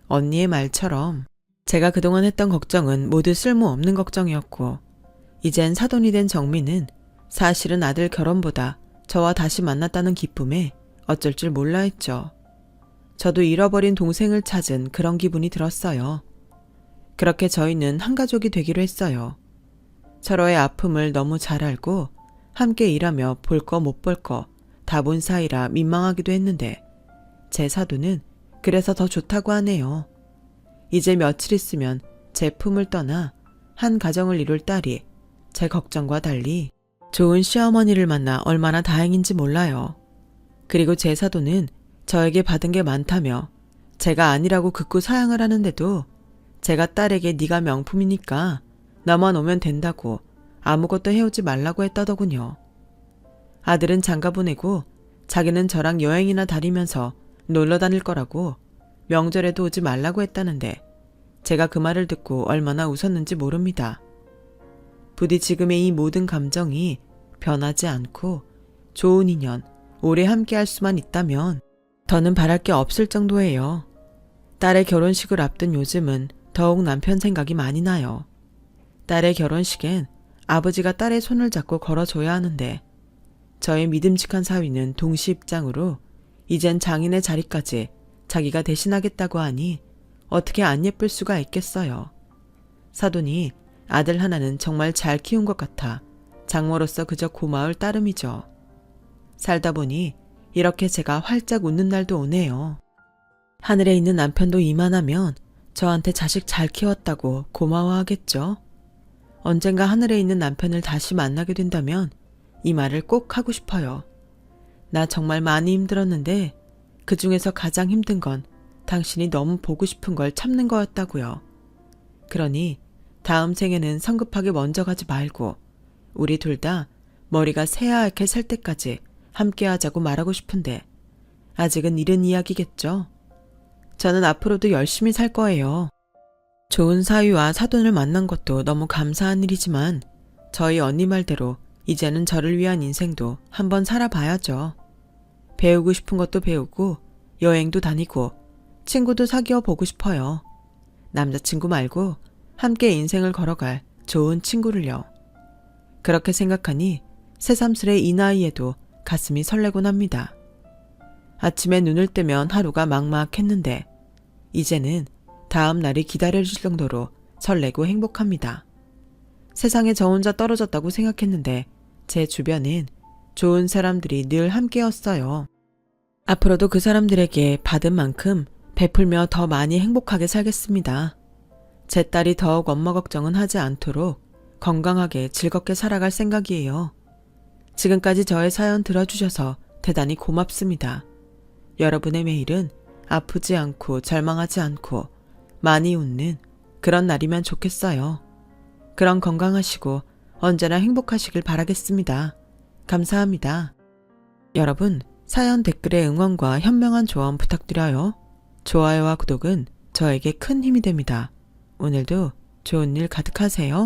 언니의 말처럼 제가 그동안 했던 걱정은 모두 쓸모없는 걱정이었고 이젠 사돈이 된 정민은 사실은 아들 결혼보다 저와 다시 만났다는 기쁨에 어쩔 줄 몰라 했죠. 저도 잃어버린 동생을 찾은 그런 기분이 들었어요. 그렇게 저희는 한 가족이 되기로 했어요. 서로의 아픔을 너무 잘 알고 함께 일하며 볼 거 못 볼 거 다 본 사이라 민망하기도 했는데 제 사돈은 그래서 더 좋다고 하네요. 이제 며칠 있으면 제 품을 떠나 한 가정을 이룰 딸이 제 걱정과 달리 좋은 시어머니를 만나 얼마나 다행인지 몰라요. 그리고 제 사돈은 저에게 받은 게 많다며 제가 아니라고 극구 사양을 하는데도 제가 딸에게 네가 명품이니까 나만 오면 된다고 아무것도 해오지 말라고 했다더군요. 아들은 장가 보내고 자기는 저랑 여행이나 다니면서 놀러 다닐 거라고 명절에도 오지 말라고 했다는데 제가 그 말을 듣고 얼마나 웃었는지 모릅니다. 부디 지금의 이 모든 감정이 변하지 않고 좋은 인연, 오래 함께 할 수만 있다면 더는 바랄 게 없을 정도예요. 딸의 결혼식을 앞둔 요즘은 더욱 남편 생각이 많이 나요. 딸의 결혼식엔 아버지가 딸의 손을 잡고 걸어줘야 하는데 저의 믿음직한 사위는 동시 입장으로 이젠 장인의 자리까지 자기가 대신하겠다고 하니 어떻게 안 예쁠 수가 있겠어요. 사돈이 아들 하나는 정말 잘 키운 것 같아 장모로서 그저 고마울 따름이죠. 살다 보니 이렇게 제가 활짝 웃는 날도 오네요. 하늘에 있는 남편도 이만하면 저한테 자식 잘 키웠다고 고마워하겠죠. 언젠가 하늘에 있는 남편을 다시 만나게 된다면 이 말을 꼭 하고 싶어요. 나 정말 많이 힘들었는데 그 중에서 가장 힘든 건 당신이 너무 보고 싶은 걸 참는 거였다고요. 그러니 다음 생에는 성급하게 먼저 가지 말고 우리 둘 다 머리가 새하얗게 살 때까지 함께 하자고 말하고 싶은데 아직은 이른 이야기겠죠. 저는 앞으로도 열심히 살 거예요. 좋은 사위와 사돈을 만난 것도 너무 감사한 일이지만 저희 언니 말대로 이제는 저를 위한 인생도 한번 살아봐야죠. 배우고 싶은 것도 배우고 여행도 다니고 친구도 사귀어 보고 싶어요. 남자친구 말고 함께 인생을 걸어갈 좋은 친구를요. 그렇게 생각하니 새삼스레 이 나이에도 가슴이 설레곤 합니다. 아침에 눈을 뜨면 하루가 막막했는데 이제는 다음 날이 기다려질 정도로 설레고 행복합니다. 세상에 저 혼자 떨어졌다고 생각했는데 제 주변엔 좋은 사람들이 늘 함께였어요. 앞으로도 그 사람들에게 받은 만큼 베풀며 더 많이 행복하게 살겠습니다. 제 딸이 더욱 엄마 걱정은 하지 않도록 건강하게 즐겁게 살아갈 생각이에요. 지금까지 저의 사연 들어주셔서 대단히 고맙습니다. 여러분의 매일은 아프지 않고 절망하지 않고 많이 웃는 그런 날이면 좋겠어요. 그런 건강하시고 언제나 행복하시길 바라겠습니다. 감사합니다. 여러분, 사연 댓글에 응원과 현명한 조언 부탁드려요. 좋아요와 구독은 저에게 큰 힘이 됩니다. 오늘도 좋은 일 가득하세요.